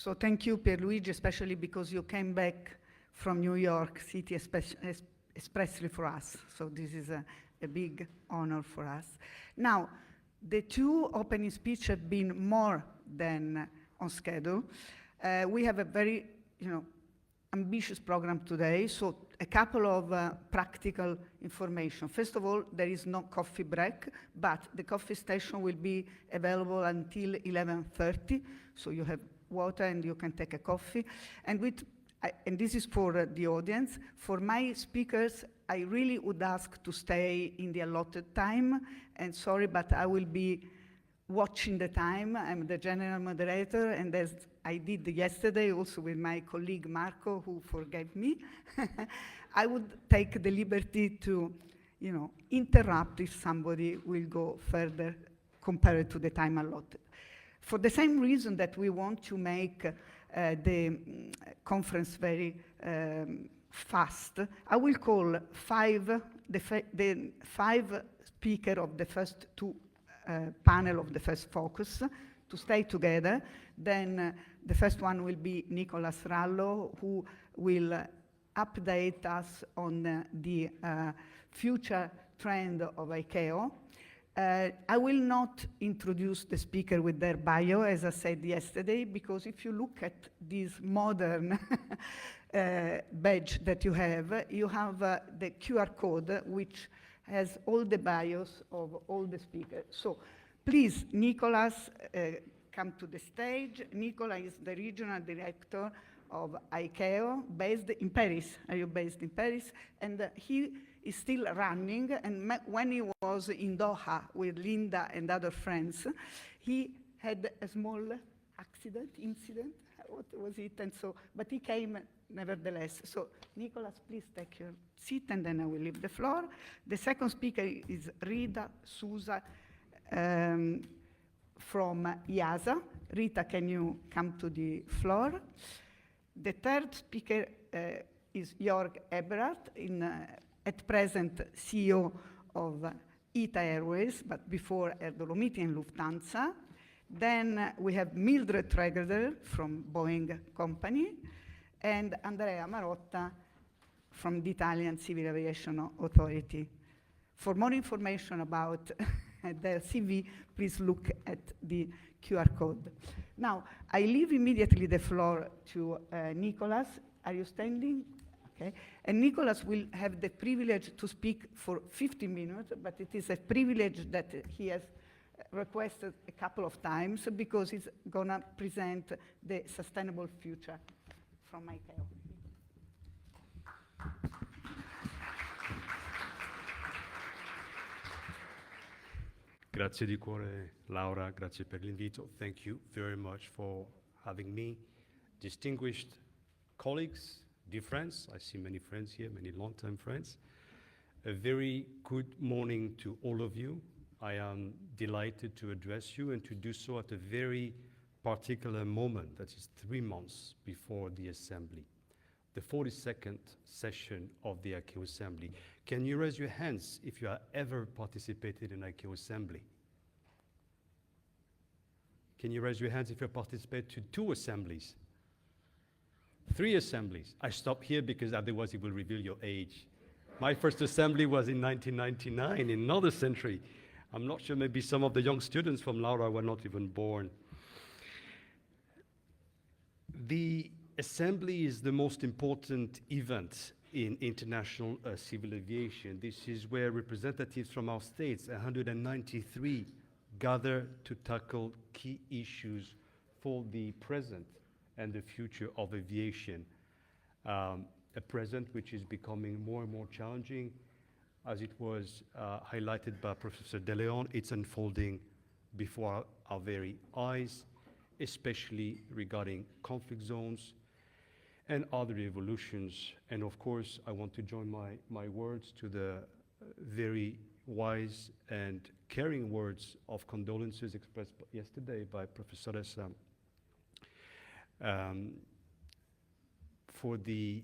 So thank you, Pierluigi, especially because you came back from New York City expressly for us. So this is a big honor for us. Now, the two opening speeches have been more than on schedule. We have a very, ambitious program today, so a couple of practical information. First of all, there is no coffee break, but the coffee station will be available until 11:30, so you have water and you can take a coffee. And this is for the audience. For my speakers, I really would ask to stay in the allotted time, and sorry, but I will be watching the time. I'm the general moderator, and as I did yesterday also with my colleague Marco, who forgave me, I would take the liberty to, interrupt if somebody will go further compared to the time allotted. For the same reason that we want to make the conference very fast, I will call the five speakers of the first two panel of the first focus to stay together. Then the first one will be N.Rallo, who will update us on the future trend of ICAO. I will not introduce the speaker with their bio, as I said yesterday, because if you look at this modern badge that you have the QR code, which has all the bios of all the speakers. So please, Nicolas, come to the stage. Nicolas is the regional director of ICAO, based in Paris. Are you based in Paris? And he is still running, and when he was in Doha with Linda and other friends, he had a small incident, what was it? And so, but he came nevertheless. So, Nicolas, please take your seat, and then I will leave the floor. The second speaker is Rita Souza from IASA. Rita, can you come to the floor? The third speaker is J.Eberhart, at present CEO of ITA Airways, but before Air Dolomiti and Lufthansa. Then we have M.Trogeler from Boeing Company, and A.Marotta from the Italian Civil Aviation Authority. For more information about their CV, please look at the QR code. Now, I leave immediately the floor to Nicolas. Are you standing? Okay. And Nicolas will have the privilege to speak for 50 minutes, but it is a privilege that he has requested a couple of times because he's gonna present the sustainable future from ICAO. Grazie di cuore, Laura. Grazie per l'invito. Thank you very much for having me. Distinguished colleagues, dear friends, I see many friends here, many long-term friends. A very good morning to all of you. I am delighted to address you and to do so at a very particular moment, that is 3 months before the assembly, the 42nd session of the ICAO Assembly. Can you raise your hands if you have ever participated in ICAO Assembly? Can you raise your hands if you participated to 2 assemblies? 3 assemblies. I stop here because otherwise it will reveal your age. My first assembly was in 1999, in another century. I'm not sure, maybe some of the young students from Laura were not even born. The assembly is the most important event in international civil aviation. This is where representatives from our states, 193, gather to tackle key issues for the present and the future of aviation. A present which is becoming more and more challenging. As it was highlighted by Professor De Leon, it's unfolding before our very eyes, especially regarding conflict zones and other evolutions. And of course, I want to join my words to the very wise and caring words of condolences expressed yesterday by Professor Essa for the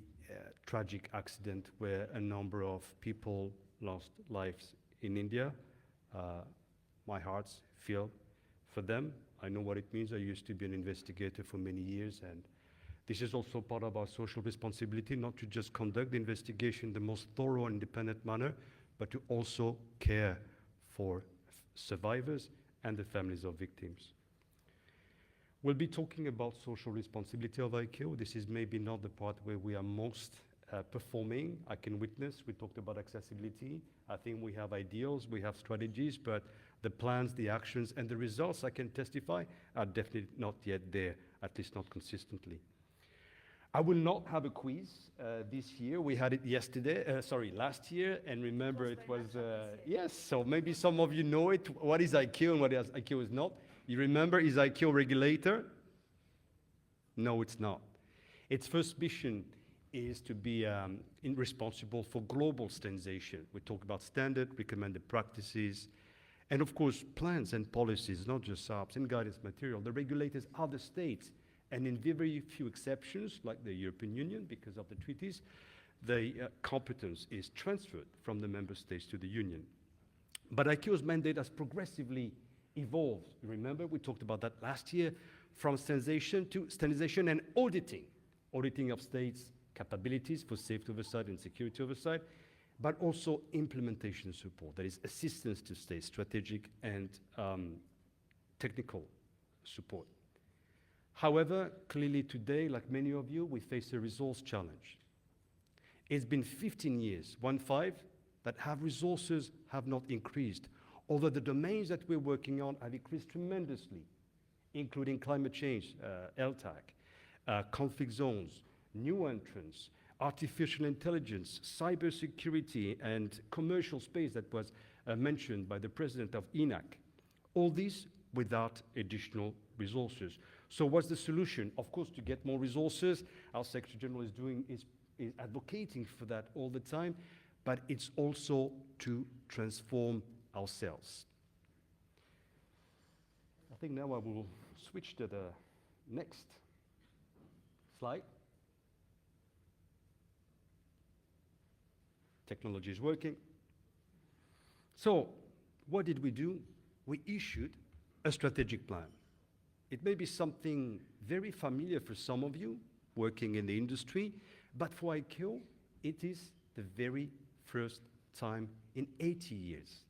tragic accident where a number of people lost lives in India. My heart's feel for them I know what it means. I used to be an investigator for many years, and this is also part of our social responsibility, not to just conduct the investigation in the most thorough and independent manner, but to also care for survivors and the families of victims. We'll be talking about social responsibility of ICAO. This is maybe not the part where we are most performing. I can witness, we talked about accessibility. I think we have ideals, we have strategies, but the plans, the actions, and the results, I can testify, are definitely not yet there, at least not consistently. I will not have a quiz this year. We had it last year, and remember it was, yes, so maybe some of you know it. What is ICAO and what is ICAO is not? You remember, is ICAO regulator? No, it's not. Its first mission is to be responsible for global standardization. We talk about standard, recommended practices, and of course, plans and policies, not just SARPs, and guidance material. The regulators are the states, and in very few exceptions, like the European Union, because of the treaties, the competence is transferred from the member states to the Union. But ICAO's mandate has progressively evolved. Remember, we talked about that last year, from standardization to standardization and auditing of states' capabilities for safety oversight and security oversight, but also implementation support, that is assistance to states, strategic and technical support. However, clearly today, like many of you, we face a resource challenge. It's been 15 years, 15, that resources have not increased, although the domains that we're working on have increased tremendously, including climate change, LTAC, conflict zones, new entrants, artificial intelligence, cybersecurity, and commercial space that was mentioned by the president of ENAC. All these without additional resources. So what's the solution? Of course, to get more resources. Our Secretary General is advocating for that all the time, but it's also to transform ourselves. I think now I will switch to the next slide. Technology is working. So what did we do? We issued a strategic plan. It may be something very familiar for some of you working in the industry, but for ICAO, it is the very first time in 80 years.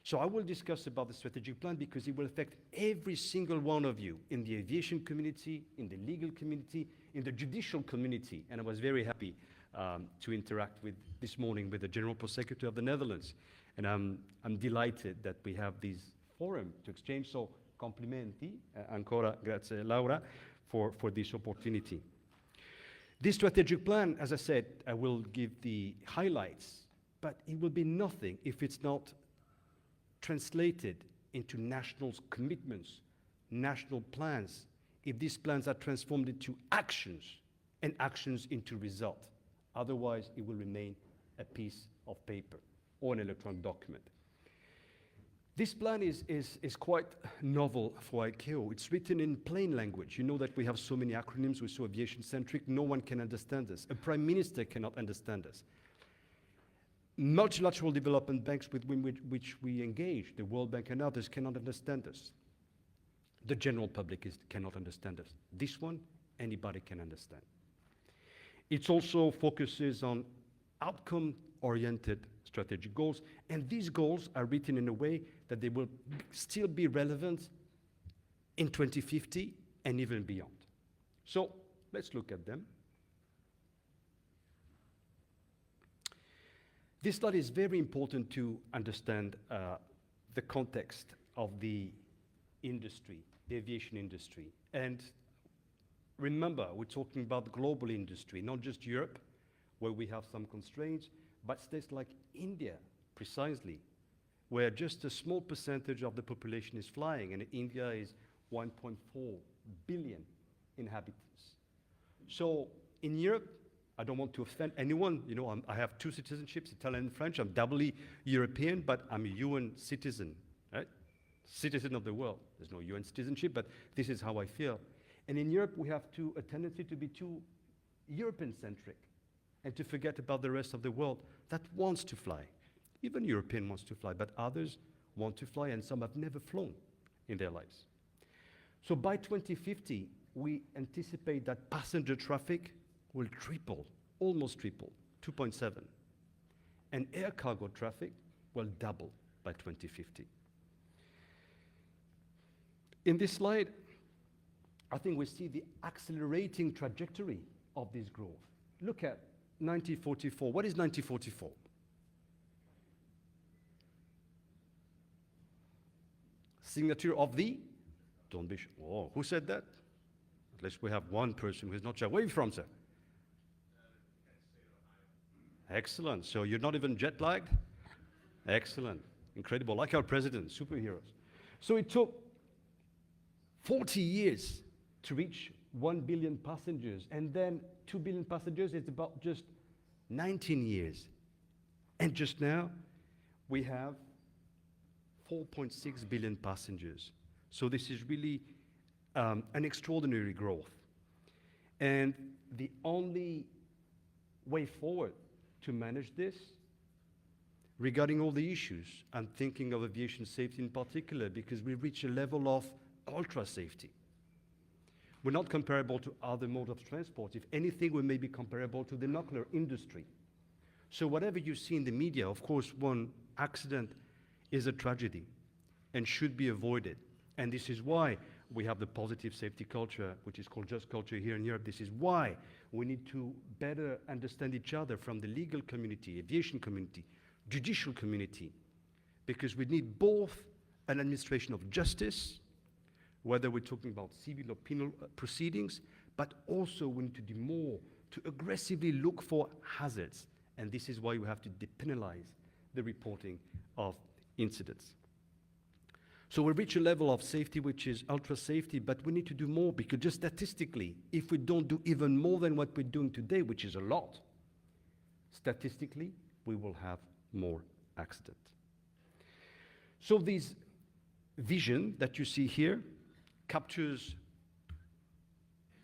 So I will discuss about the strategic plan because it will affect every single one of you in the aviation community, in the legal community, in the judicial community. And I was very happy to interact with this morning with the General Prosecutor of the Netherlands. And I'm delighted that we have this forum to exchange. So complimenti, ancora grazie Laura, for this opportunity. This strategic plan, as I said, I will give the highlights, but it will be nothing if it's not translated into national commitments, national plans, if these plans are transformed into actions and actions into result. Otherwise, it will remain a piece of paper or an electronic document. This plan is quite novel for ICAO. It's written in plain language. You know that we have so many acronyms, we're so aviation-centric, no one can understand us. A prime minister cannot understand us. Multilateral development banks with which we engage, the World Bank and others, cannot understand us. The general public cannot understand us. This one, anybody can understand. It also focuses on outcome-oriented strategic goals, and these goals are written in a way that they will still be relevant in 2050 and even beyond. So let's look at them. This slide is very important to understand the context of the industry, the aviation industry. And remember, we're talking about the global industry, not just Europe, where we have some constraints, but states like India, precisely, where just a small percentage of the population is flying, and India is 1.4 billion inhabitants. So in Europe, I don't want to offend anyone. You know, I have two citizenships, Italian and French. I'm doubly European, but I'm a UN citizen, right? Citizen of the world. There's no UN citizenship, but this is how I feel. And in Europe, we have a tendency to be too European-centric and to forget about the rest of the world that wants to fly. Even European wants to fly, but others want to fly, and some have never flown in their lives. So by 2050, we anticipate that passenger traffic will triple, almost triple, 2.7. And air cargo traffic will double by 2050. In this slide, I think we see the accelerating trajectory of this growth. Look at 1944. What is 1944? Signature of the, don't be sure. Oh, who said that? At least we have one person who's not sure. Where are you from, sir? Excellent. So you're not even jet lagged? Excellent. Incredible. Like our president, superheroes. So it took 40 years to reach 1 billion passengers, and then 2 billion passengers, it's about just 19 years. And just now, we have 4.6 billion passengers. So this is really an extraordinary growth. And the only way forward to manage this, regarding all the issues, I'm thinking of aviation safety in particular, because we reach a level of ultra safety. We're not comparable to other modes of transport. If anything, we may be comparable to the nuclear industry. So whatever you see in the media, of course, one accident is a tragedy and should be avoided. And this is why we have the positive safety culture, which is called Just Culture here in Europe. This is why we need to better understand each other from the legal community, aviation community, judicial community, because we need both an administration of justice, whether we're talking about civil or penal proceedings, but also we need to do more to aggressively look for hazards. And this is why we have to depenalize the reporting of incidents. So we reach a level of safety which is ultra safety, but we need to do more, because just statistically, if we don't do even more than what we're doing today, which is a lot, statistically, we will have more accidents. So this vision that you see here captures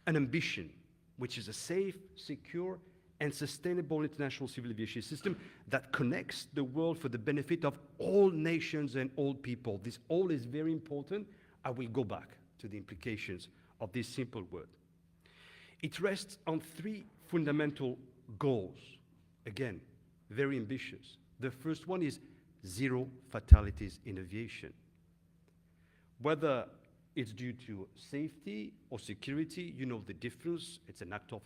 an ambition, which is a safe, secure, and sustainable international civil aviation system that connects the world for the benefit of all nations and all people. This all is very important. I will go back to the implications of this simple word. It rests on three fundamental goals. Again, very ambitious. The first one is zero fatalities in aviation. Whether it's due to safety or security, you know the difference. It's an act of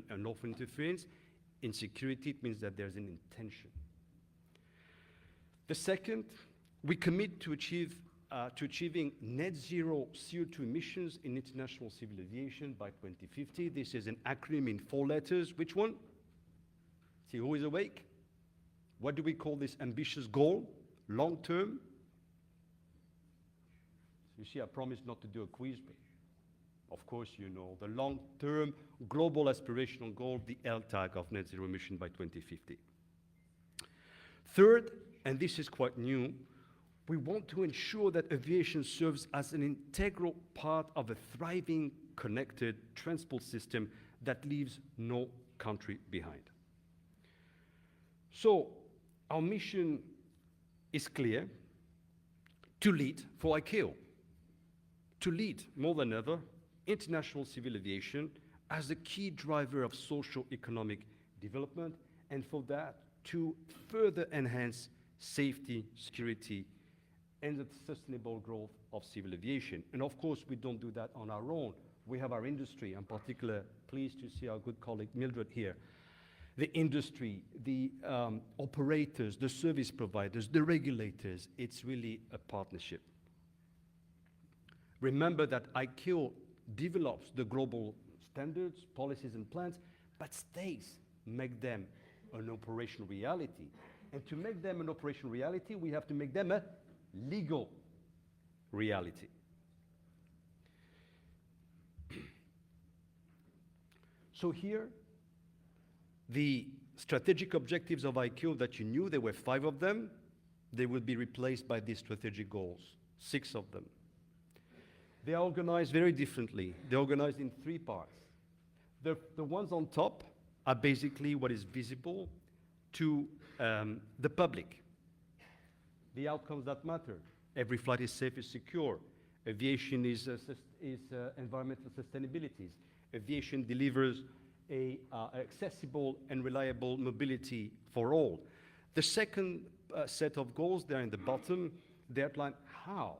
unlawful interference. In security, it means that there's an intention. The second, we commit to achieving net zero CO2 emissions in international civil aviation by 2050. This is an acronym in 4 letters. Which one? See, who is awake? What do we call this ambitious goal? Long term? You see, I promised not to do a quiz, but of course you know the long-term global aspirational goal, the LTAG of net zero emission by 2050. Third, and this is quite new, we want to ensure that aviation serves as an integral part of a thriving, connected transport system that leaves no country behind. So our mission is clear: to lead for ICAO, to lead more than ever international civil aviation as a key driver of socio-economic development, and for that to further enhance safety, security, and the sustainable growth of civil aviation. And of course, we don't do that on our own. We have our industry. I'm particularly pleased to see our good colleague Mildred here. The industry, the operators, the service providers, the regulators, it's really a partnership. Remember that ICAO develops the global standards, policies, and plans, but states make them an operational reality. And to make them an operational reality, we have to make them a legal reality. So here, the strategic objectives of ICAO that you knew, there were 5 of them. They will be replaced by these strategic goals, 6 of them. They are organized very differently. They're organized in 3 parts. The ones on top are basically what is visible to the public. The outcomes that matter. Every flight is safe and secure. Aviation is environmental sustainability. Aviation delivers accessible and reliable mobility for all. The second set of goals there in the bottom, they outline how,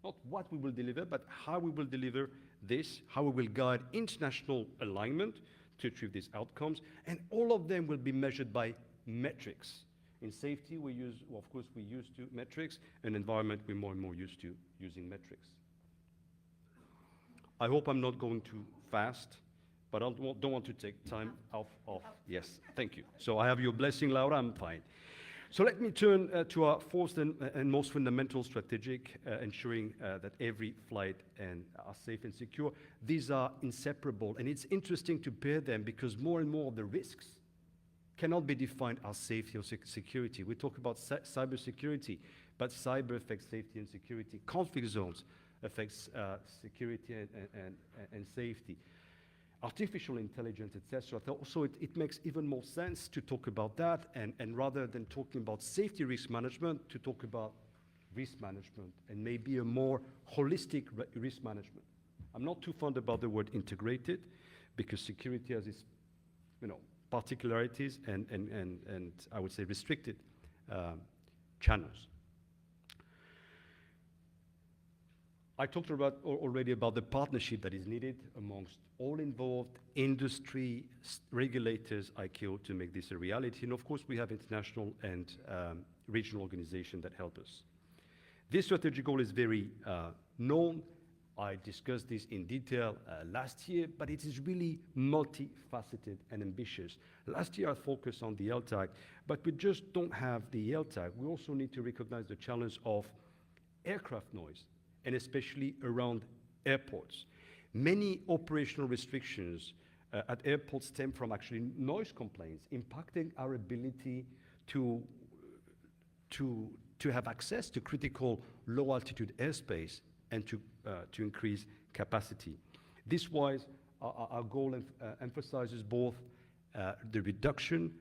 not what we will deliver, but how we will deliver this, how we will guide international alignment to achieve these outcomes, and all of them will be measured by metrics. In safety, we use, well, of course, we used to metrics. In environment, we're more and more used to using metrics. I hope I'm not going too fast, but I don't want to take time off. Yes, thank you. So I have your blessing, Laura, I'm fine. So let me turn to our fourth and most fundamental strategic, ensuring that every flight are safe and secure. These are inseparable, and it's interesting to pair them because more and more of the risks cannot be defined as safety or security. We talk about cyber security, but cyber affects safety and security. Conflict zones affects security and safety. Artificial intelligence, etc. So it makes even more sense to talk about that, and rather than talking about safety risk management, to talk about risk management and maybe a more holistic risk management. I'm not too fond about the word integrated because security has its, particularities and I would say restricted channels. I talked already about the partnership that is needed amongst all involved, industry, regulators, ICAO, to make this a reality. And of course, we have international and regional organizations that help us. This strategic goal is very known. I discussed this in detail last year, but it is really multifaceted and ambitious. Last year, I focused on the LTAG, but we just don't have the LTAG. We also need to recognize the challenge of aircraft noise, and especially around airports. Many operational restrictions at airports stem from actually noise complaints, impacting our ability to have access to critical low-altitude airspace and to increase capacity. This wise, our goal emphasizes both the reduction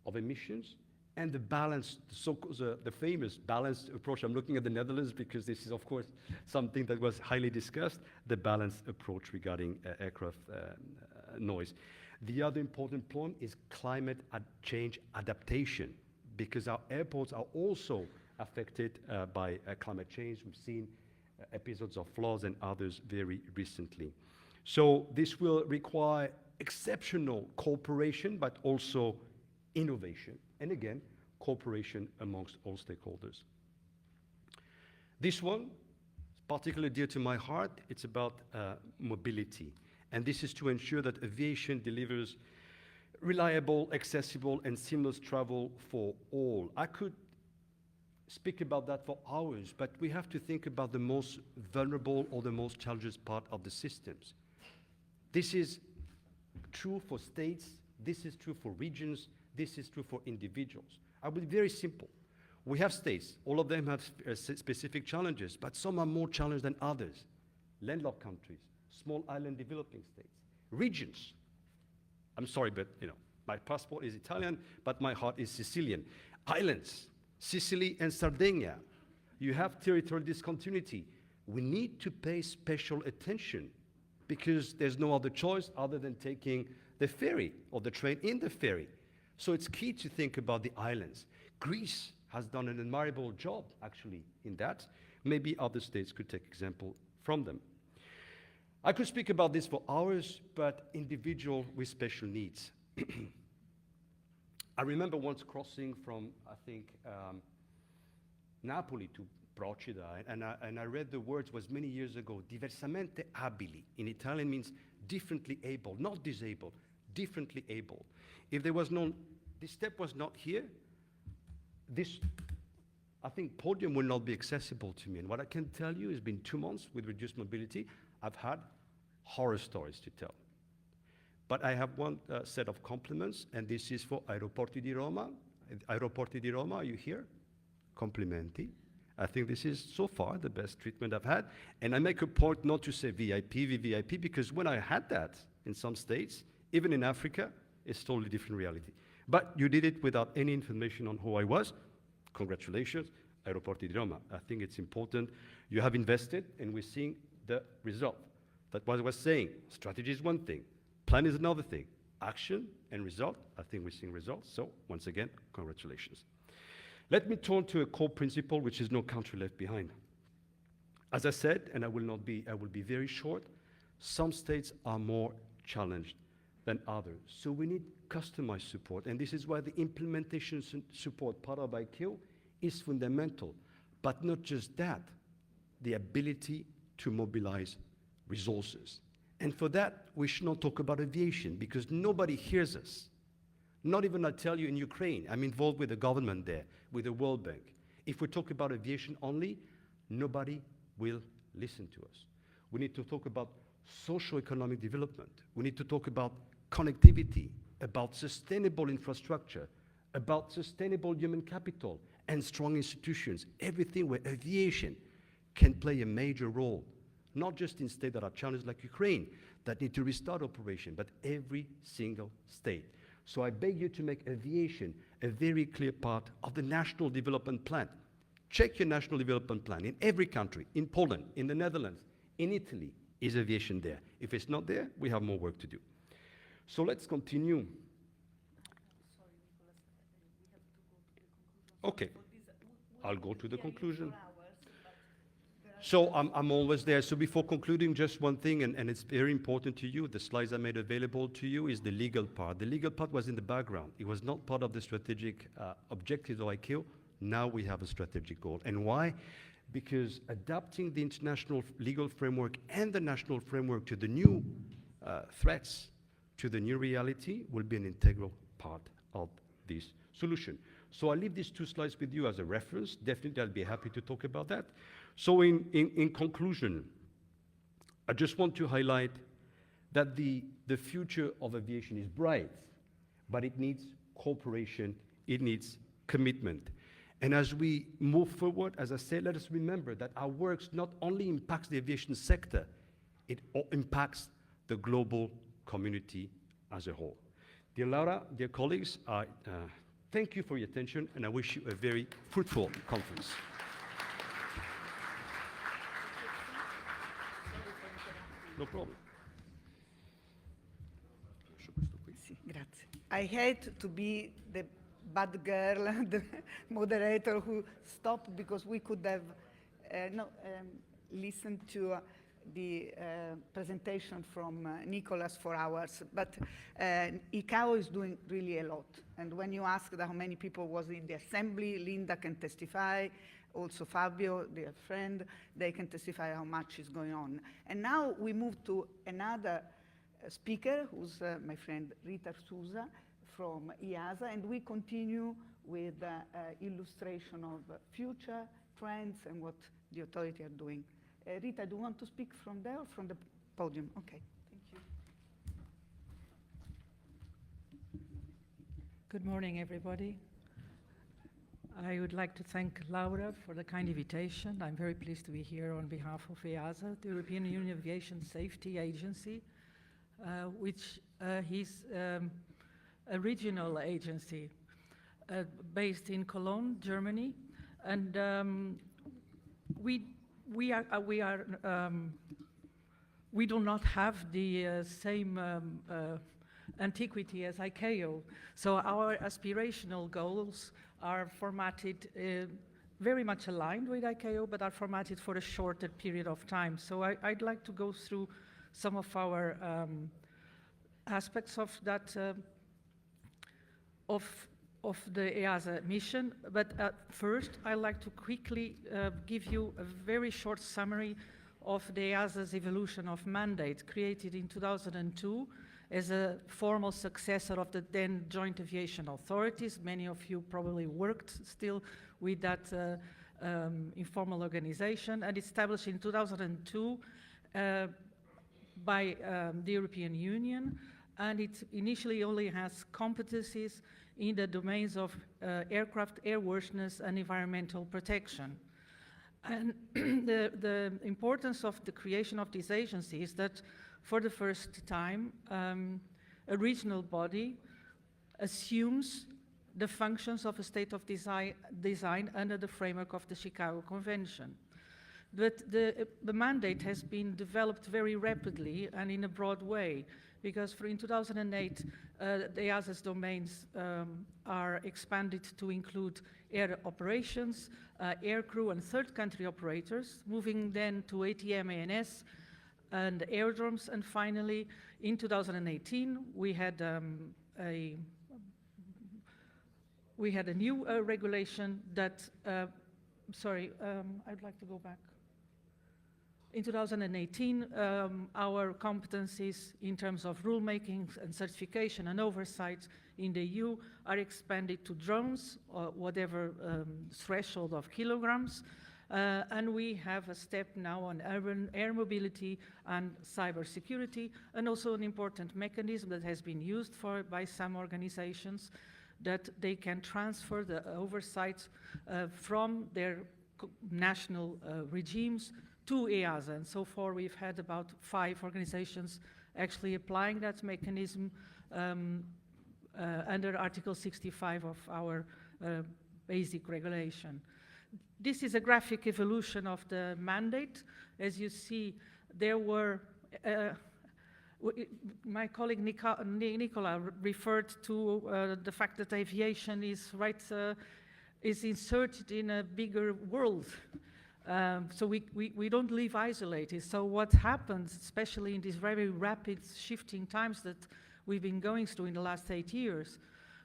of emissions and the balanced, the famous balanced approach. I'm looking at the Netherlands because this is, of course, something that was highly discussed, the balanced approach regarding aircraft noise. The other important point is climate change adaptation, because our airports are also affected by climate change. We've seen episodes of floods and others very recently. So this will require exceptional cooperation, but also innovation, and again, cooperation amongst all stakeholders. This one is particularly dear to my heart. It's about mobility, and this is to ensure that aviation delivers reliable, accessible, and seamless travel for all. I could speak about that for hours, but we have to think about the most vulnerable or the most challenging part of the systems. This is true for states, this is true for regions, this is true for individuals. I will be very simple. We have states, all of them have specific challenges, but some are more challenged than others. Landlocked countries, small island developing states, regions. I'm sorry, but my passport is Italian, but my heart is Sicilian. Islands, Sicily and Sardinia. You have territorial discontinuity. We need to pay special attention because there's no other choice other than taking the ferry or the train in the ferry. So it's key to think about the islands. Greece has done an admirable job, actually, in that. Maybe other states could take example from them. I could speak about this for hours, but individual with special needs. I remember once crossing from, I think, Napoli to Procida, and I read the words, was many years ago, diversamente abili. In Italian means differently able, not disabled, differently able. If there was this step was not here, this, I think, podium will not be accessible to me. And what I can tell you, it's been 2 months with reduced mobility. I've had horror stories to tell. But I have one set of compliments, and this is for Aeroporti di Roma. Aeroporti di Roma, are you here? Complimenti. I think this is, so far, the best treatment I've had. And I make a point not to say VIP, VVIP, because when I had that in some states, even in Africa, it's a totally different reality. But you did it without any information on who I was. Congratulations. Aeroporti di Roma. I think it's important. You have invested, and we're seeing the result. That's what I was saying. Strategy is one thing. Plan is another thing. Action and result, I think we're seeing results. So, once again, congratulations. Let me turn to a core principle, which is no country left behind. As I said, and I will be very short, some states are more challenged than others. So we need customized support, and this is why the implementation support part of ICAO is fundamental. But not just that, the ability to mobilize resources. And for that, we should not talk about aviation, because nobody hears us. Not even, I tell you, in Ukraine. I'm involved with the government there, with the World Bank. If we talk about aviation only, nobody will listen to us. We need to talk about socio-economic development. We need to talk about connectivity, about sustainable infrastructure, about sustainable human capital and strong institutions, everything where aviation can play a major role, not just in states that are challenged like Ukraine, that need to restart operation, but every single state. So I beg you to make aviation a very clear part of the national development plan. Check your national development plan in every country, in Poland, in the Netherlands, in Italy. Is aviation there? If it's not there, we have more work to do. So let's continue. Okay, I'll go to the conclusion. So I'm always there. So before concluding, just one thing, and it's very important to you, the slides I made available to you, is the legal part. The legal part was in the background. It was not part of the strategic objectives of ICAO. Now we have a strategic goal. And why? Because adapting the international legal framework and the national framework to the new threats, to the new reality, will be an integral part of this solution. So I'll leave these two slides with you as a reference. Definitely, I'll be happy to talk about that. So in conclusion, I just want to highlight that the future of aviation is bright, but it needs cooperation, it needs commitment. And as we move forward, as I said, let us remember that our work not only impacts the aviation sector, it impacts the global community as a whole. Dear Laura, dear colleagues, I thank you for your attention, and I wish you a very fruitful conference. No problem. Sì, grazie. I hate to be the bad girl, the moderator who stopped, because we could have listened to the presentation from Nicholas for hours. But ICAO is doing really a lot. And when you asked how many people was in the assembly, Linda can testify, also Fabio, dear friend, they can testify how much is going on. And now we move to another speaker, who's my friend Rita Souza from EASA, and we continue with illustration of future trends and what the authority are doing. Rita, do you want to speak from there or from the podium? Okay, thank you. Good morning, everybody. I would like to thank Laura for the kind invitation. I'm very pleased to be here on behalf of EASA, the European Union Aviation Safety Agency, which is a regional agency based in Cologne, Germany, and we do not have the same antiquity as ICAO, so our aspirational goals are formatted very much aligned with ICAO, but are formatted for a shorter period of time. So I'd like to go through some of our aspects of that of the EASA mission, but first I'd like to quickly give you a very short summary of the EASA's evolution of mandate, created in 2002 as a formal successor of the then Joint Aviation Authorities. Many of you probably worked still with that informal organization, and established in 2002 by the European Union, and it initially only has competencies in the domains of aircraft airworthiness and environmental protection. And the importance of the creation of this agency is that for the first time, a regional body assumes the functions of a state of design under the framework of the Chicago Convention. But the mandate has been developed very rapidly and in a broad way, because in 2008, the EASA's domains are expanded to include air operations, air crew and third country operators, moving then to ATM, ANS, and aerodromes, and finally, in 2018, we had a new regulation that, I'd like to go back. In 2018, our competencies in terms of rulemaking and certification and oversight in the EU are expanded to drones, or whatever threshold of kilograms, and we have a step now on urban air mobility and cybersecurity, and also an important mechanism that has been used by some organizations, that they can transfer the oversight from their national regimes to EASA. And so far we've had about 5 organizations actually applying that mechanism under Article 65 of our basic regulation. This is a graphic evolution of the mandate. As you see, there were, my colleague Nicola referred to the fact that aviation is inserted in a bigger world. So we don't live isolated. So what happens, especially in these very rapid shifting times that we've been going through in the last 8 years,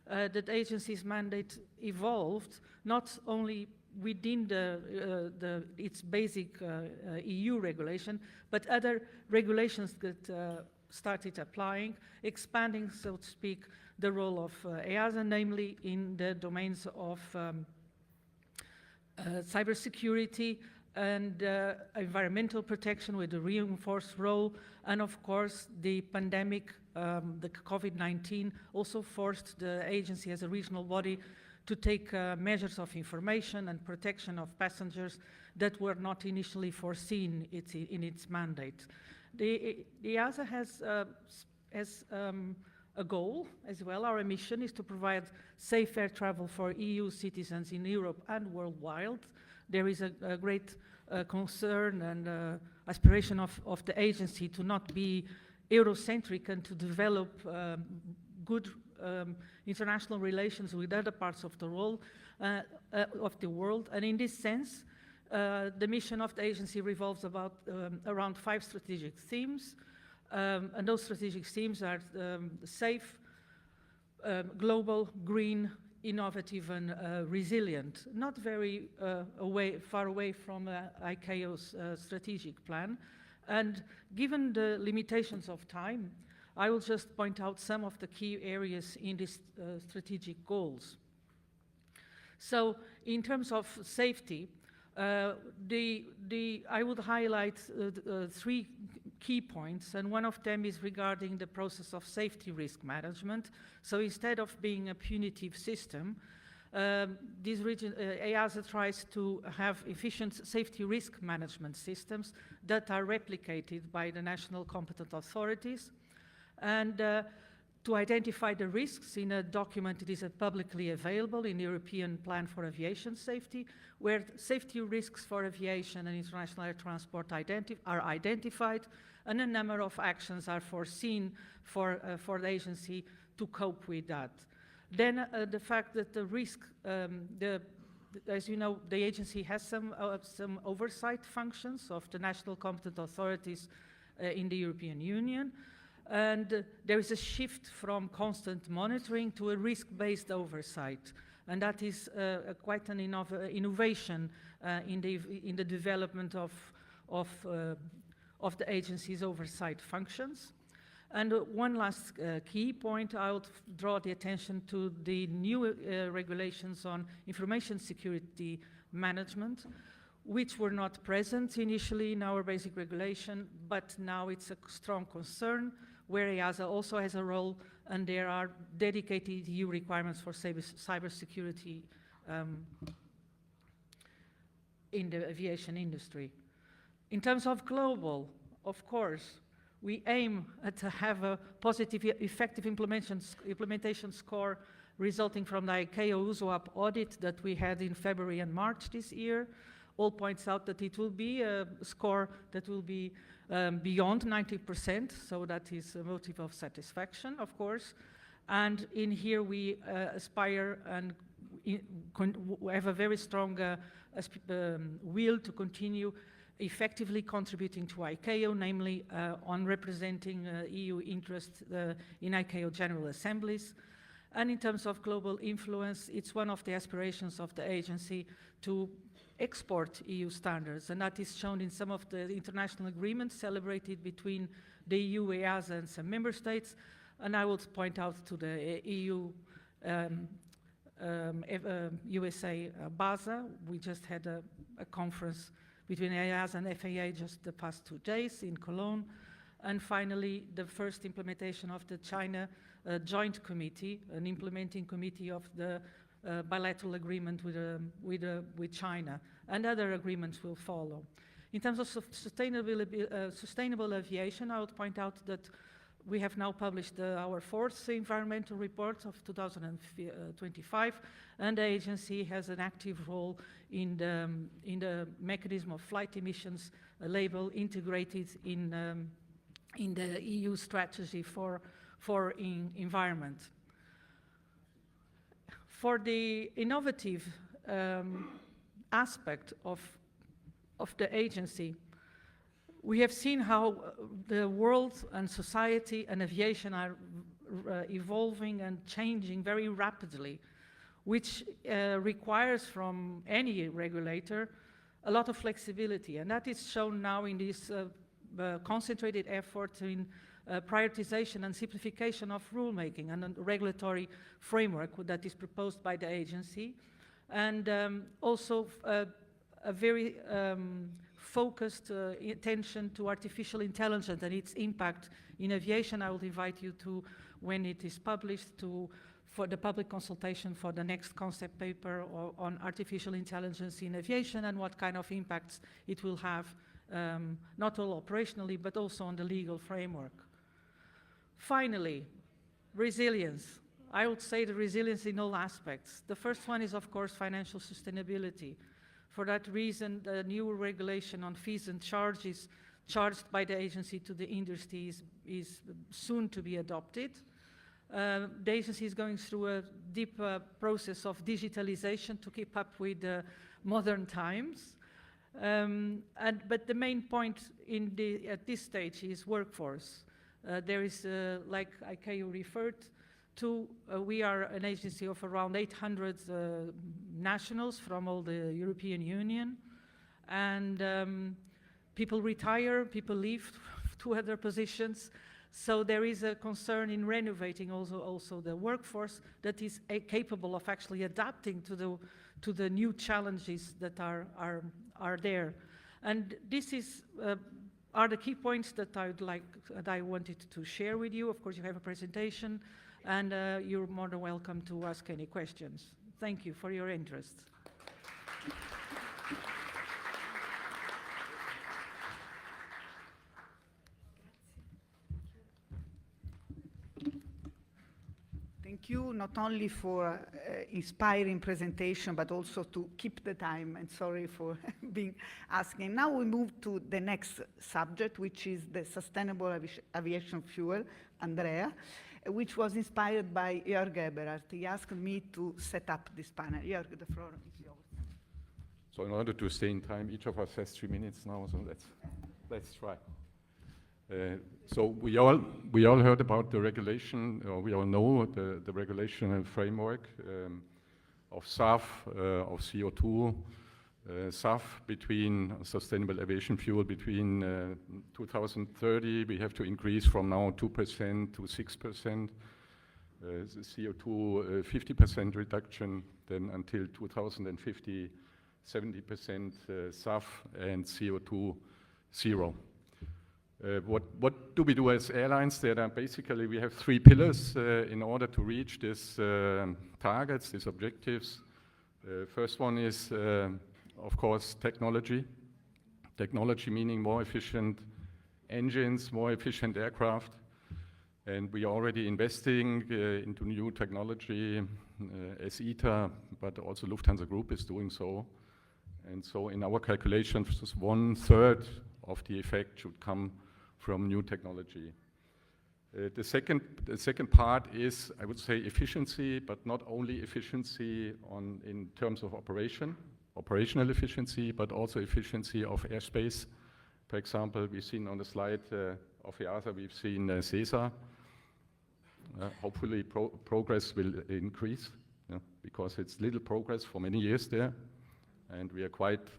that agency's mandate evolved not only within its basic EU regulation, but other regulations that started applying, expanding, so to speak, the role of EASA, namely in the domains of cybersecurity and environmental protection with a reinforced role, and of course the pandemic, the COVID-19 also forced the agency as a regional body to take measures of information and protection of passengers that were not initially foreseen in its mandate. The EASA has a goal as well. Our mission is to provide safe air travel for EU citizens in Europe and worldwide. There is a great concern and aspiration of the agency to not be Eurocentric and to develop good international relations with other parts of the world. And in this sense, the mission of the agency revolves around 5 strategic themes. And those strategic themes are safe, global, green, innovative, and resilient. Not very far away from ICAO's strategic plan. And given the limitations of time, I will just point out some of the key areas in these strategic goals. So, in terms of safety, I would highlight 3 key points, and one of them is regarding the process of safety risk management. So instead of being a punitive system, EASA tries to have efficient safety risk management systems that are replicated by the national competent authorities, and to identify the risks in a document that is publicly available in the European Plan for Aviation Safety, where safety risks for aviation and international air transport are identified, and a number of actions are foreseen for the agency to cope with that. Then the fact that the risk, as you know, the agency has some oversight functions of the national competent authorities in the European Union. And there is a shift from constant monitoring to a risk-based oversight. And that is quite an innovation in the development of the agency's oversight functions. And one last key point, I would draw the attention to the new regulations on information security management, which were not present initially in our basic regulation, but now it's a strong concern, where EASA also has a role, and there are dedicated EU requirements for cybersecurity in the aviation industry. In terms of global, of course, we aim to have a positive, effective implementation score resulting from the ICAO USOAP audit that we had in February and March this year, all points out that it will be a score that will be beyond 90%, so that is a motive of satisfaction, of course. And in here we aspire and have a very strong will to continue effectively contributing to ICAO, namely on representing EU interests in ICAO General Assemblies. And in terms of global influence, it's one of the aspirations of the agency to export EU standards, and that is shown in some of the international agreements celebrated between the EU, EASA, and some member states. And I will point out to the EU, USA, BASA. We just had a conference between EASA and FAA just the past 2 days in Cologne. And finally, the first implementation of the China Joint Committee, an implementing committee of the bilateral agreement with China, and other agreements will follow. In terms of sustainable aviation, I would point out that we have now published our 4th environmental report of 2025, and the agency has an active role in the mechanism of flight emissions label integrated in the EU strategy for environment. For the innovative aspect of the agency, we have seen how the world and society and aviation are evolving and changing very rapidly, which requires from any regulator a lot of flexibility. And that is shown now in this concentrated effort in prioritization and simplification of rulemaking and a regulatory framework that is proposed by the agency. And also a very focused attention to artificial intelligence and its impact in aviation. I will invite you to, when it is published, for the public consultation for the next concept paper on artificial intelligence in aviation and what kind of impacts it will have, not only operationally, but also on the legal framework. Finally, resilience. I would say the resilience in all aspects. The first one is, of course, financial sustainability. For that reason, the new regulation on fees and charges charged by the agency to the industry is soon to be adopted. The agency is going through a deep process of digitalization to keep up with modern times. But the main point at this stage is workforce. There is, like ICAO referred to, we are an agency of around 800 nationals from all the European Union. And people retire, people leave to other positions. So there is a concern in renovating also the workforce that is capable of actually adapting to the new challenges that are there. And this is are the key points that I wanted to share with you. Of course, you have a presentation, and you're more than welcome to ask any questions. Thank you for your interest. Thank you not only for inspiring presentation, but also to keep the time, and sorry for being asking. Now we move to the next subject, which is the sustainable aviation fuel, Andrea, which was inspired by J.Eberhart. He asked me to set up this panel. Jörg, the floor is yours. So in order to stay in time, each of us has 3 minutes now, so let's try. So we all heard about the regulation, or we all know the regulation and framework of SAF, of CO2, SAF between sustainable aviation fuel between 2030. We have to increase from now 2% to 6%. The CO2 50% reduction, then until 2050, 70% SAF and CO2 zero. What do we do as airlines? There are basically, we have 3 pillars in order to reach these targets, these objectives. First one is, of course, technology. Technology meaning more efficient engines, more efficient aircraft. And we are already investing into new technology as ITA, but also Lufthansa Group is doing so. And so in our calculations, 1/3 of the effect should come from new technology. The second part is, I would say, efficiency, but not only efficiency in terms of operational efficiency, but also efficiency of airspace. For example, we've seen on the slide of EASA, we've seen CESA. Hopefully progress will increase, because it's little progress for many years there. And we are quite,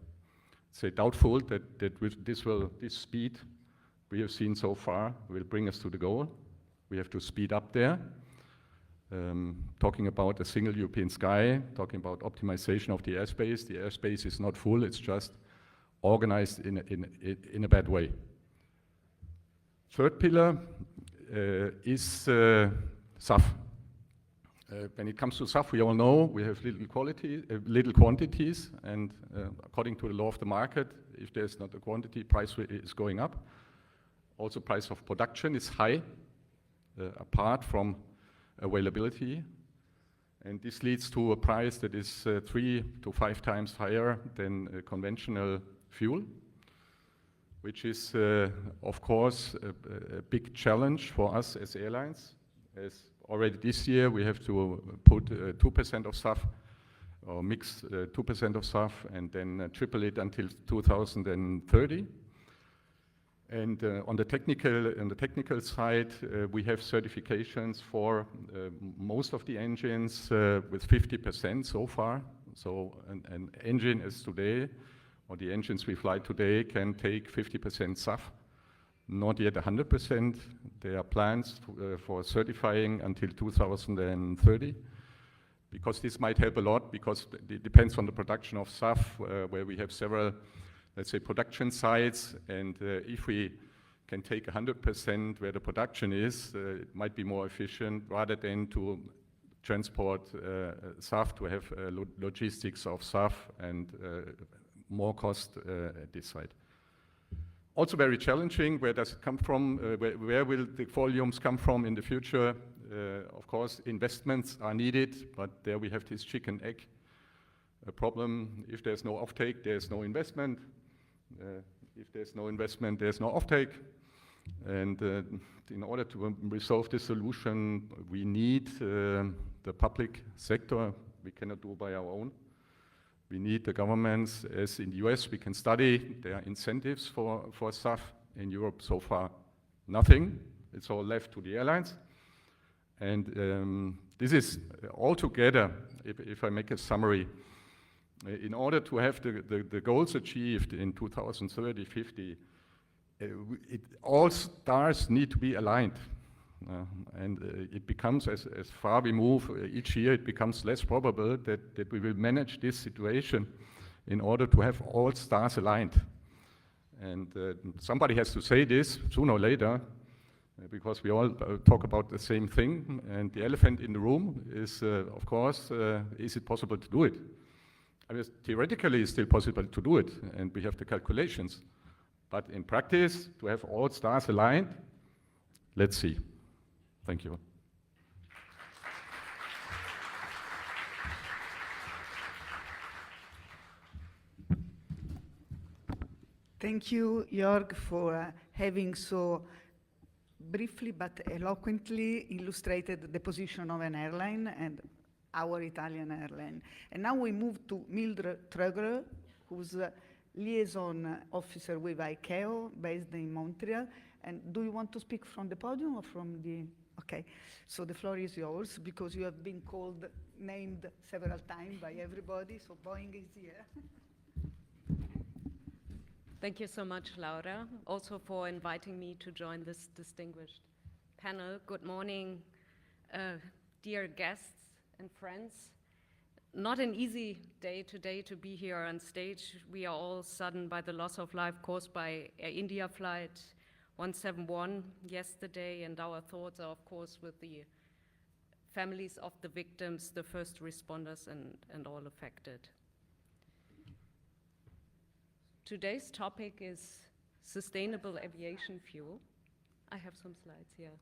say, doubtful that with this speed we have seen so far will bring us to the goal. We have to speed up there. Talking about a single European sky, talking about optimization of the airspace. The airspace is not full, it's just organized in a bad way. Third pillar is SAF. When it comes to SAF, we all know we have little quantities, and according to the law of the market, if there's not a quantity, price is going up. Also, price of production is high, apart from availability, and this leads to a price that is 3 to 5 times higher than conventional fuel, which is, of course, a big challenge for us as airlines. As already this year, we have to put 2% of SAF, or mix 2% of SAF, and then triple it until 2030. And on the technical side, we have certifications for most of the engines with 50% so far. So an engine as today, or the engines we fly today, can take 50% SAF. Not yet 100%. There are plans for certifying until 2030, because this might help a lot, because it depends on the production of SAF, where we have several, let's say, production sites, and if we can take 100% where the production is, it might be more efficient rather than to transport SAF, to have logistics of SAF and more cost at this site. Also very challenging, where does it come from? Where will the volumes come from in the future? Of course, investments are needed, but there we have this chicken egg problem. If there's no offtake, there's no investment. If there's no investment, there's no offtake. And in order to resolve this solution, we need the public sector. We cannot do it by our own. We need the governments. As in the US, we can study. There are incentives for SAF. In Europe, so far, nothing. It's all left to the airlines. And this is all together, if I make a summary, in order to have the goals achieved in 2030, 50, all stars need to be aligned. And it becomes, as far we move each year, it becomes less probable that we will manage this situation in order to have all stars aligned. And somebody has to say this sooner or later, because we all talk about the same thing. And the elephant in the room is, of course, is it possible to do it? I mean, theoretically, it's still possible to do it, and we have the calculations. But in practice, to have all stars aligned, let's see. Thank you. Thank you, Jörg, for having so briefly but eloquently illustrated the position of an airline and our Italian airline. And now we move to M.Trogeler, who's a liaison officer with ICAO, based in Montreal. And do you want to speak from the podium or from the... Okay, so the floor is yours, because you have been named several times by everybody, so Boeing is here. Thank you so much, Laura, also for inviting me to join this distinguished panel. Good morning, dear guests and friends. Not an easy day today to be here on stage. We are all saddened by the loss of life caused by Air India flight 171 yesterday, and our thoughts are, of course, with the families of the victims, the first responders, and all affected. Today's topic is sustainable aviation fuel. I have some slides here.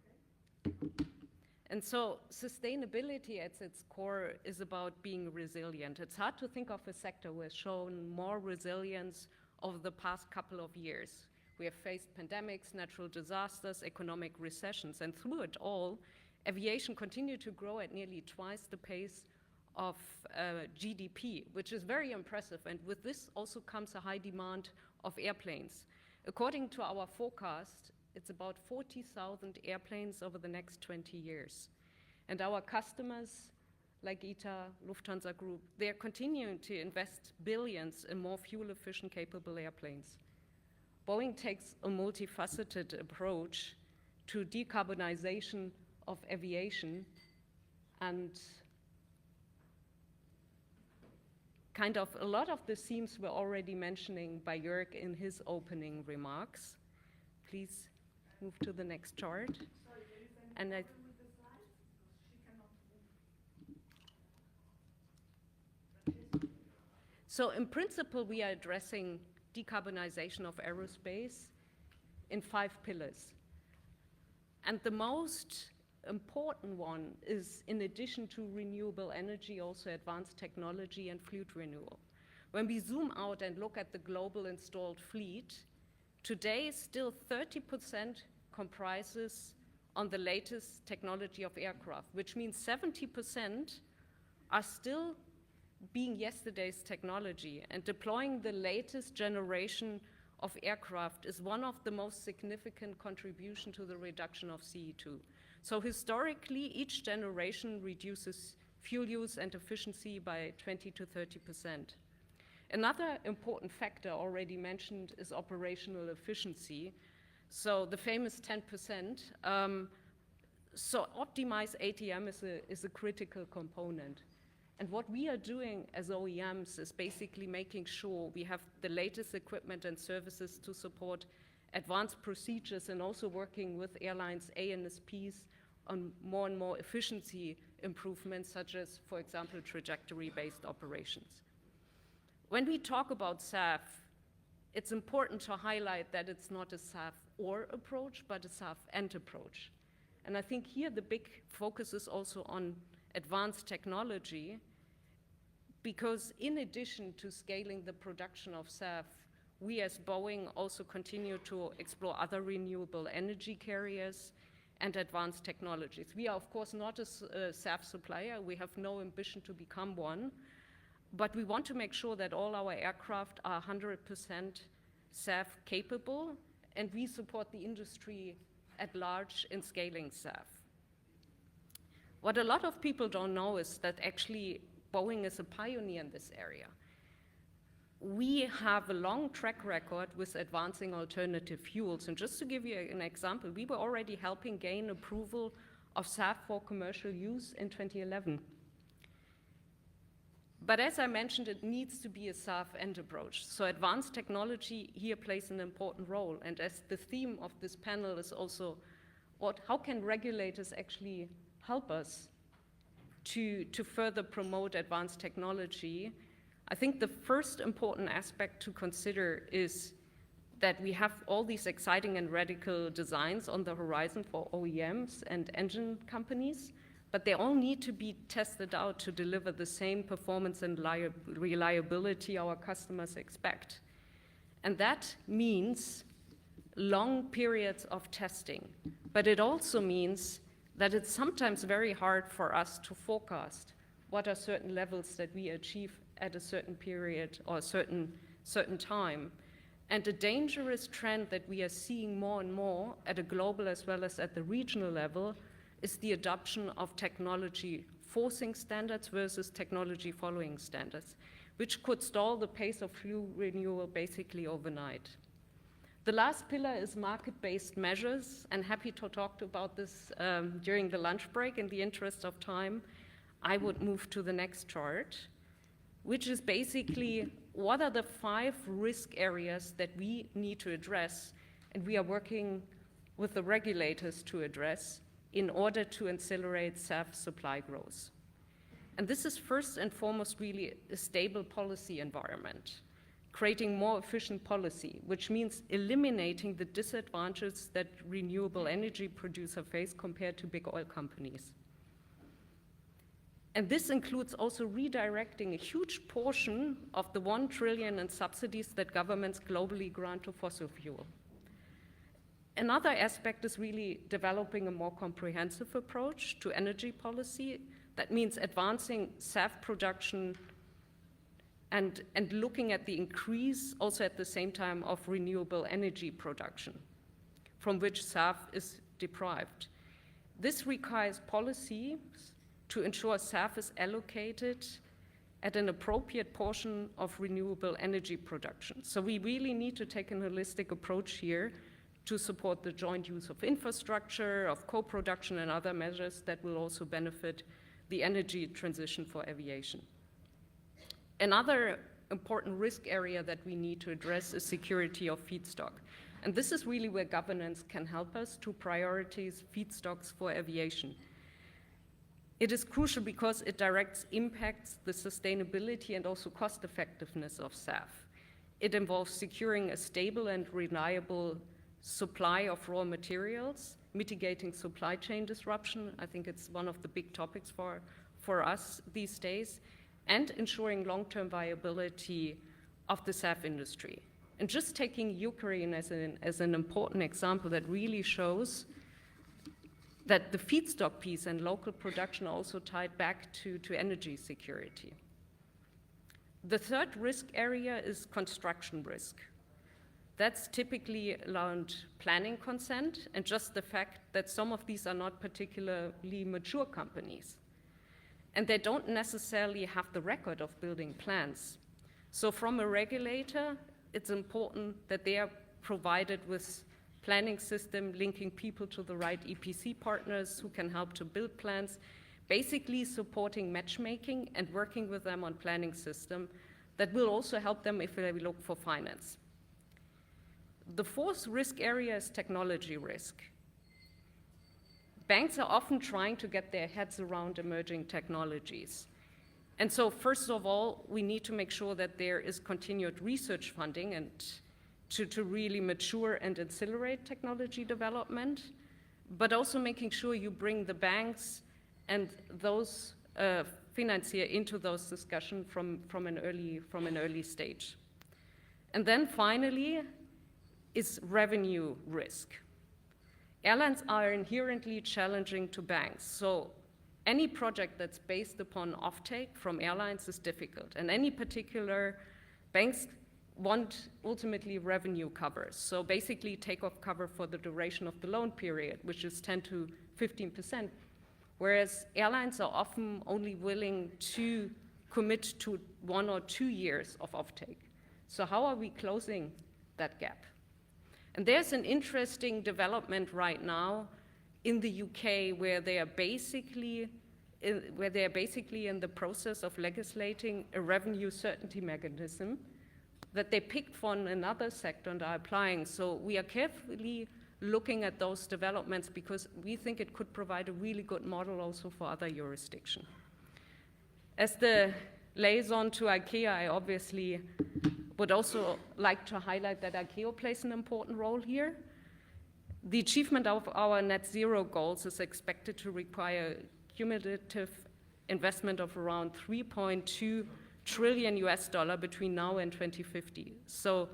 And so sustainability at its core is about being resilient. It's hard to think of a sector who has shown more resilience over the past couple of years. We have faced pandemics, natural disasters, economic recessions, and through it all, aviation continued to grow at nearly twice the pace of GDP, which is very impressive. And with this also comes a high demand of airplanes. According to our forecast, it's about 40,000 airplanes over the next 20 years. And our customers, like ITA, Lufthansa Group, they're continuing to invest billions in more fuel-efficient, capable airplanes. Boeing takes a multifaceted approach to decarbonization of aviation, and kind of a lot of the themes were already mentioning by Jörg in his opening remarks. Please move to the next chart. Sorry, there is any And I- problem with the slides? She cannot move. So in principle, we are addressing decarbonization of aerospace in 5 pillars. And the most important one is, in addition to renewable energy, also advanced technology and fleet renewal. When we zoom out and look at the global installed fleet, today still 30% comprises on the latest technology of aircraft, which means 70% are still being yesterday's technology, and deploying the latest generation of aircraft is one of the most significant contribution to the reduction of CO2. So historically, each generation reduces fuel use and efficiency by 20 to 30%. Another important factor already mentioned is operational efficiency. So the famous 10%. So optimized ATM is a critical component. And what we are doing as OEMs is basically making sure we have the latest equipment and services to support advanced procedures, and also working with airlines, ANSPs, on more and more efficiency improvements, such as, for example, trajectory-based operations. When we talk about SAF, it's important to highlight that it's not a SAF or approach, but a SAF and approach. And I think here the big focus is also on advanced technology, because in addition to scaling the production of SAF, we as Boeing also continue to explore other renewable energy carriers and advanced technologies. We are, of course, not a SAF supplier. We have no ambition to become one, but we want to make sure that all our aircraft are 100% SAF capable, and we support the industry at large in scaling SAF. What a lot of people don't know is that actually Boeing is a pioneer in this area. We have a long track record with advancing alternative fuels. And just to give you an example, we were already helping gain approval of SAF for commercial use in 2011. But as I mentioned, it needs to be a SAF end approach. So advanced technology here plays an important role. And as the theme of this panel is also, how can regulators actually help us to further promote advanced technology? I think the first important aspect to consider is that we have all these exciting and radical designs on the horizon for OEMs and engine companies, but they all need to be tested out to deliver the same performance and reliability our customers expect. And that means long periods of testing, but it also means that it's sometimes very hard for us to forecast what are certain levels that we achieve at a certain period or a certain time. And a dangerous trend that we are seeing more and more at a global as well as at the regional level is the adoption of technology forcing standards versus technology following standards, which could stall the pace of fuel renewal basically overnight. The last pillar is market-based measures, and happy to talk about this during the lunch break. In the interest of time, I would move to the next chart, which is basically what are the 5 risk areas that we need to address, and we are working with the regulators to address in order to accelerate SAF supply growth. And this is first and foremost really a stable policy environment. creating more efficient policy, which means eliminating the disadvantages that renewable energy producers face compared to big oil companies. And this includes also redirecting a huge portion of the 1 trillion in subsidies that governments globally grant to fossil fuel. Another aspect is really developing a more comprehensive approach to energy policy. That means advancing SAF production and looking at the increase also at the same time of renewable energy production, from which SAF is deprived. This requires policies to ensure SAF is allocated at an appropriate portion of renewable energy production. So we really need to take a holistic approach here to support the joint use of infrastructure, of co-production and other measures that will also benefit the energy transition for aviation. Another important risk area that we need to address is security of feedstock. And this is really where governance can help us to prioritize feedstocks for aviation. It is crucial because it impacts the sustainability and also cost effectiveness of SAF. It involves securing a stable and reliable supply of raw materials, mitigating supply chain disruption. I think it's one of the big topics for us these days, and ensuring long-term viability of the SAF industry. And just taking Ukraine as an important example that really shows that the feedstock piece and local production are also tied back to energy security. The third risk area is construction risk. That's typically around planning consent and just the fact that some of these are not particularly mature companies. And they don't necessarily have the record of building plants. So from a regulator, it's important that they are provided with planning system linking people to the right EPC partners who can help to build plants, basically supporting matchmaking and working with them on planning system that will also help them if they look for finance. The fourth risk area is technology risk. Banks are often trying to get their heads around emerging technologies. And so first of all, we need to make sure that there is continued research funding and to really mature and accelerate technology development, but also making sure you bring the banks and those financiers into those discussions from an early stage. And then finally is revenue risk. Airlines are inherently challenging to banks, so any project that's based upon offtake from airlines is difficult, and any particular banks want ultimately revenue cover. So basically takeoff cover for the duration of the loan period, which is 10 to 15%, whereas airlines are often only willing to commit to 1 or 2 years of offtake. So how are we closing that gap? And there's an interesting development right now in the UK where they are basically in the process of legislating a revenue certainty mechanism that they picked from another sector and are applying. So we are carefully looking at those developments because we think it could provide a really good model also for other jurisdictions. As the liaison to ICAO, I obviously would also like to highlight that ICAO plays an important role here. The achievement of our net zero goals is expected to require cumulative investment of around 3.2 trillion US dollar between now and 2050. So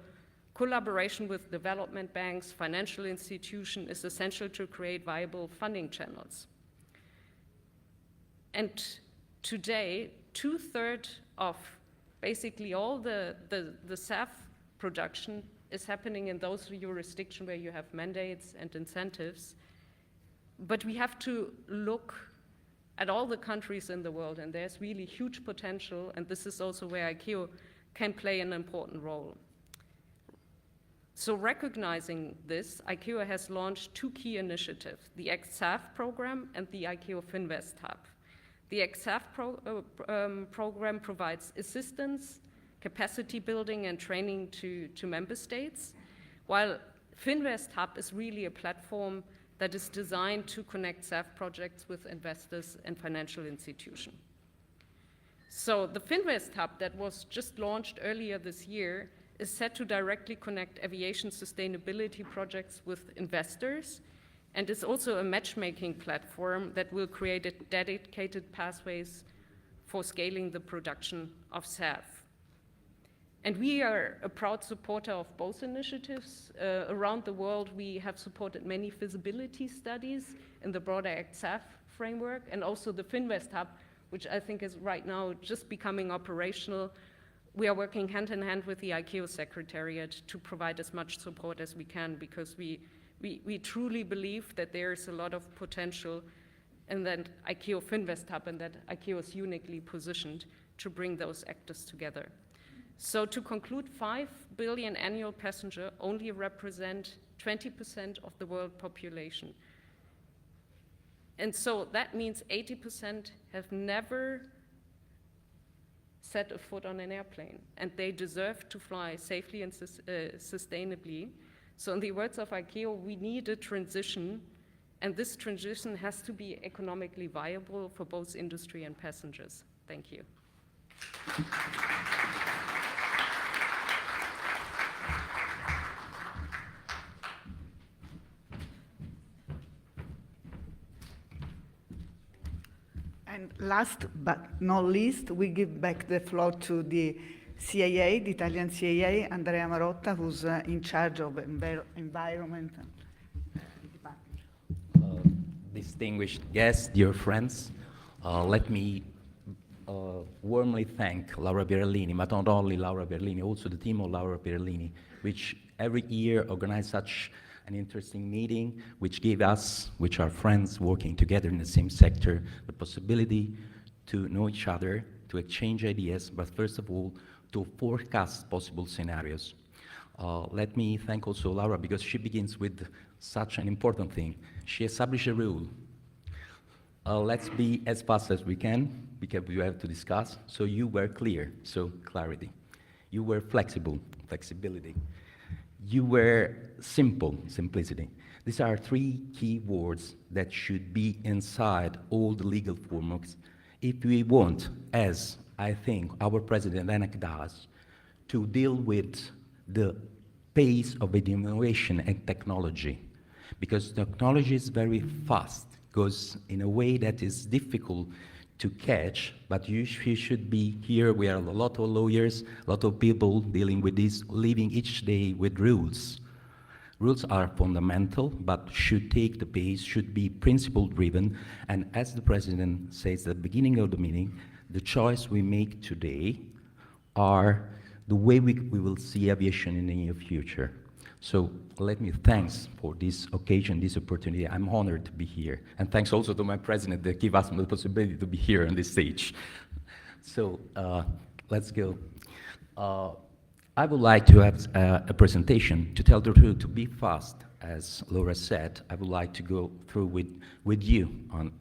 collaboration with development banks, financial institutions is essential to create viable funding channels. And today, 2/3 of basically all the SAF production is happening in those jurisdictions where you have mandates and incentives. But we have to look at all the countries in the world, and there's really huge potential, and this is also where ICAO can play an important role. So recognizing this, ICAO has launched 2 key initiatives, the XSAF program and the ICAO Finvest Hub. The XSAF program provides assistance, capacity building, and training to member states, while Finvest Hub is really a platform that is designed to connect SAF projects with investors and financial institutions. So the Finvest Hub that was just launched earlier this year is set to directly connect aviation sustainability projects with investors, and is also a matchmaking platform that will create dedicated pathways for scaling the production of SAF. And we are a proud supporter of both initiatives. Around the world, we have supported many feasibility studies in the broader ACT-SAF framework, and also the Finvest Hub, which I think is right now just becoming operational. We are working hand in hand with the ICAO Secretariat to provide as much support as we can, because we truly believe that there is a lot of potential in that ICAO Finvest Hub, and that ICAO is uniquely positioned to bring those actors together. So to conclude, 5 billion annual passengers only represent 20% of the world population. And so that means 80% have never set a foot on an airplane, and they deserve to fly safely and sustainably. So in the words of ICAO, we need a transition, and this transition has to be economically viable for both industry and passengers. Thank you. And last but not least, we give back the floor to the CAA, the Italian CAA, A.Marotta, who's in charge of environment. Distinguished guests, dear friends, let me warmly thank Laura Berlini, but not only Laura Berlini, also the team of Laura Berlini, which every year organize such an interesting meeting, which gave us, which are friends working together in the same sector, the possibility to know each other, to exchange ideas, but first of all, to forecast possible scenarios. Let me thank also Laura, because she begins with such an important thing. She established a rule. Let's be as fast as we can, because we have to discuss. So you were clear, so clarity. You were flexible, flexibility. You were simple, simplicity. These are 3 key words that should be inside all the legal frameworks if we want, as I think our President Enak does, to deal with the pace of innovation and technology. Because technology is very fast, goes in a way that is difficult to catch, but you should be here. We are a lot of lawyers, a lot of people dealing with this, living each day with rules. Rules are fundamental, but should take the pace, should be principle-driven, and as the President says at the beginning of the meeting, the choice we make today are the way we will see aviation in the near future. So let me thanks for this occasion, this opportunity. I'm honored to be here. And thanks also to my president that gave us the possibility to be here on this stage. So let's go. I would like to have a presentation to tell the truth, to be fast, as Laura said. I would like to go through with you on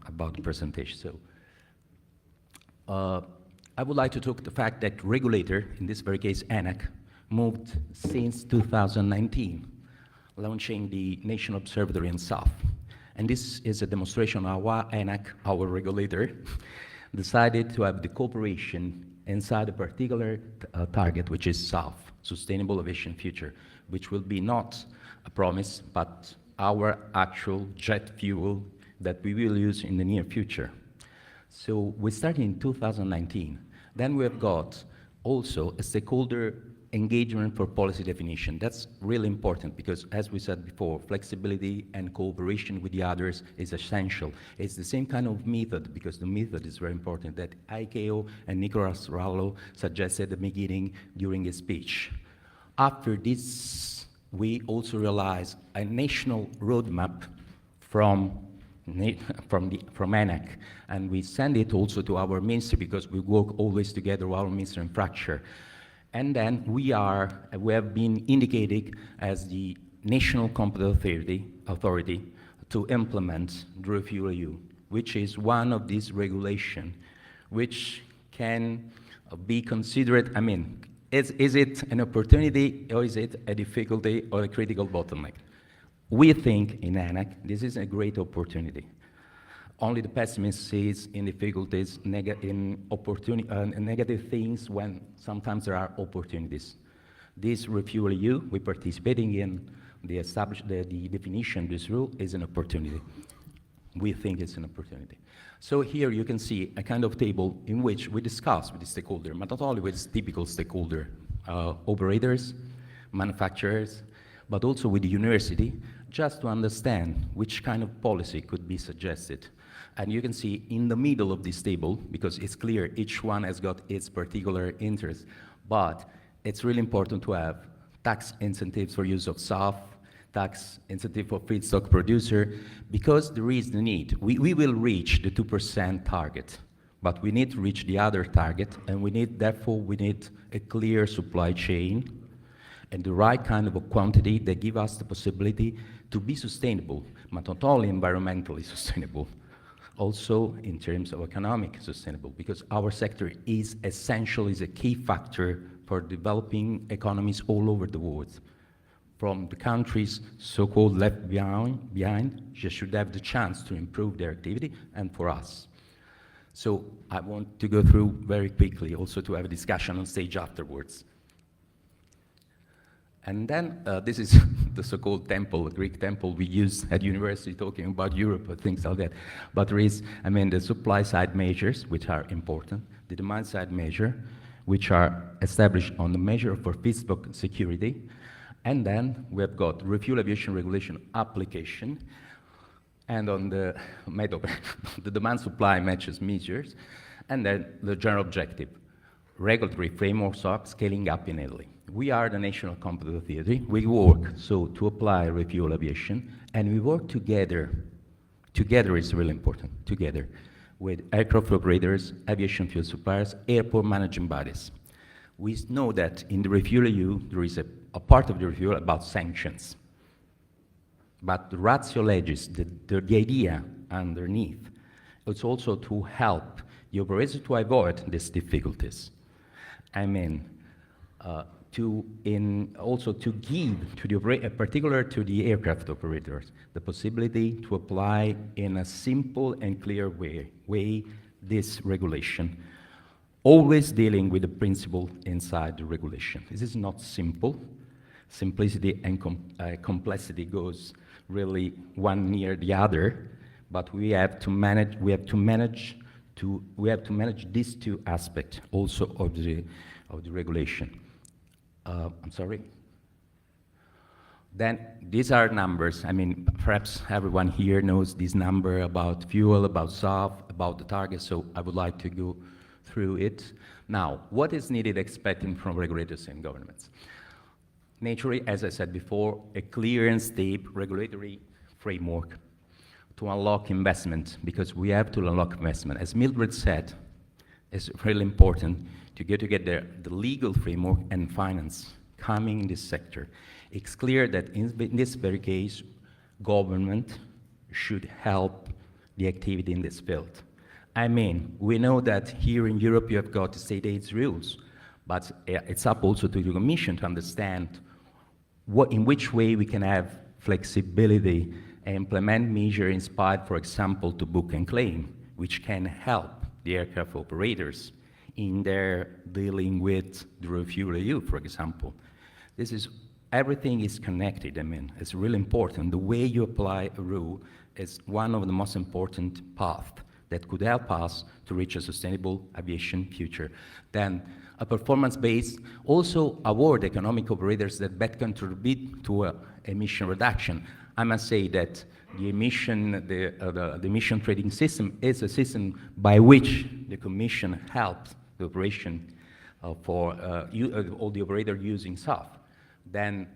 about the presentation. So I would like to talk the fact that regulator, in this very case ANAC, moved since 2019, launching the National Observatory in SAF. And this is a demonstration of how ANAC, our regulator, decided to have the cooperation inside a particular target, which is SAF, Sustainable Aviation Future, which will be not a promise, but our actual jet fuel that we will use in the near future. So we started in 2019. Then we have got also a stakeholder engagement for policy definition. That's really important because, as we said before, flexibility and cooperation with the others is essential. It's the same kind of method, because the method is very important, that ICAO and N.Rallo suggested at the beginning during his speech. After this, we also realized a national roadmap from ANAC, and we send it also to our ministry, because we work always together with our ministry in fracture. And then we have been indicated as the national competent authority to implement the Refuel EU, which is one of these regulations which can be considered, I mean, is it an opportunity or is it a difficulty or a critical bottleneck? We think in ANAC this is a great opportunity. Only the pessimist sees in difficulties, in negative things when sometimes there are opportunities. This refuel EU, we're participating in the definition. This rule is an opportunity. We think it's an opportunity. So here you can see a kind of table in which we discuss with the stakeholder, but not only with typical stakeholder, operators, manufacturers, but also with the university, just to understand which kind of policy could be suggested. And you can see in the middle of this table, because it's clear each one has got its particular interest, but it's really important to have tax incentives for use of SAF, tax incentive for feedstock producer, because there is the need. We will reach the 2% target, but we need to reach the other target, and therefore we need a clear supply chain and the right kind of a quantity that give us the possibility to be sustainable, but not only environmentally sustainable, also in terms of economic sustainable, because our sector is essential, is a key factor for developing economies all over the world. From the countries so-called left behind, just should have the chance to improve their activity, and for us. So I want to go through very quickly, also to have a discussion on stage afterwards. And then this is the so-called temple, the Greek temple we use at university talking about Europe or things like that. But there is, the supply side measures, which are important, the demand side measure, which are established on the measure for feedstock security. And then we have got refuel aviation regulation application, and on the the demand supply matches measures, and then the general objective, regulatory frameworks of scaling up in Italy. We are the national competent authority. We work to apply refuel aviation, and we work together. Together is really important, together with aircraft operators, aviation fuel suppliers, airport managing bodies. We know that in the refuel EU, there is a part of the review about sanctions. But the ratio legis, the idea underneath, it's also to help the operators to avoid these difficulties. Also to give to the particular to the aircraft operators, the possibility to apply in a simple and clear way this regulation, always dealing with the principle inside the regulation. This is not simple. Simplicity and complexity goes really one near the other, but we have to manage these two aspects also of the regulation. I'm sorry. Then these are numbers. Perhaps everyone here knows this number about fuel, about SAF, about the target, so I would like to go through it. Now, what is needed expecting from regulators and governments? Naturally, as I said before, a clear and stable regulatory framework to unlock investment, because we have to unlock investment. As Mildred said, it's really important to get together the legal framework and finance coming in this sector. It's clear that in this very case, government should help the activity in this field. We know that here in Europe you have got state aid rules, but it's up also to the Commission to understand in which way we can have flexibility and implement measures inspired, for example, to book and claim, which can help the aircraft operators in their dealing with the refuel EU, for example. Everything is connected. It's really important. The way you apply a rule is one of the most important paths that could help us to reach a sustainable aviation future. Then a performance-based, also award economic operators that better contribute to emission reduction. I must say that the emission trading system is a system by which the Commission helps the operation for all the operators using SAF. Then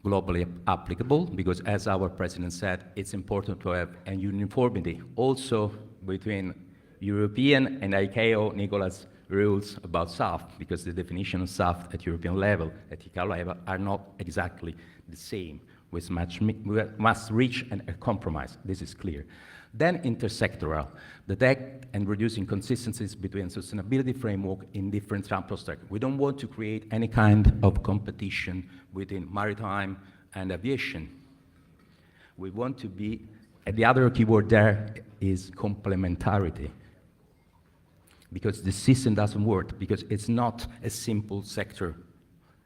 globally applicable, because as our president said, it's important to have a uniformity also between European and ICAO Nicholas rules about SAF, because the definition of SAF at European level, at ICAO level, are not exactly the same. We must reach a compromise, this is clear. Then intersectoral, detect and reduce inconsistencies between sustainability framework in different transport sectors. We don't want to create any kind of competition within maritime and aviation. We want to be, and the other keyword there is complementarity, because the system doesn't work, because it's not a simple sector.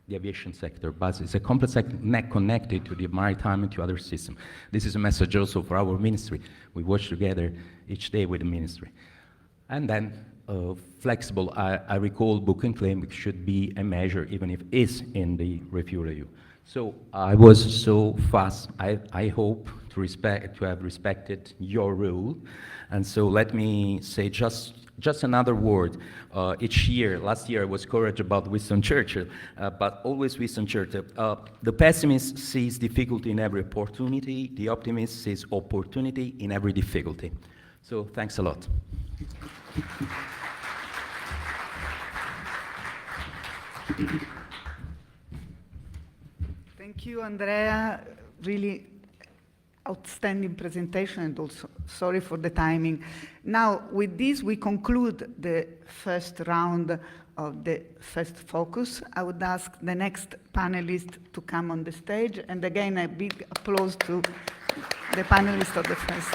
the aviation sector, but it's a complex net connected to the maritime and to other systems. This is a message also for our ministry. We watch together each day with the ministry. And then flexible, I recall book and claim should be a measure even if it is in the review review. So I was so fast, I hope to have respected your rule. And so let me say just another word. Each year, last year I was courage about Winston Churchill, but always Winston Churchill. The pessimist sees difficulty in every opportunity, the optimist sees opportunity in every difficulty. So thanks a lot. Thank you, Andrea. Really outstanding presentation, and also sorry for the timing. Now, with this, we conclude the first round of the first focus. I would ask the next panelist to come on the stage, and again, a big applause to the panelists of the first.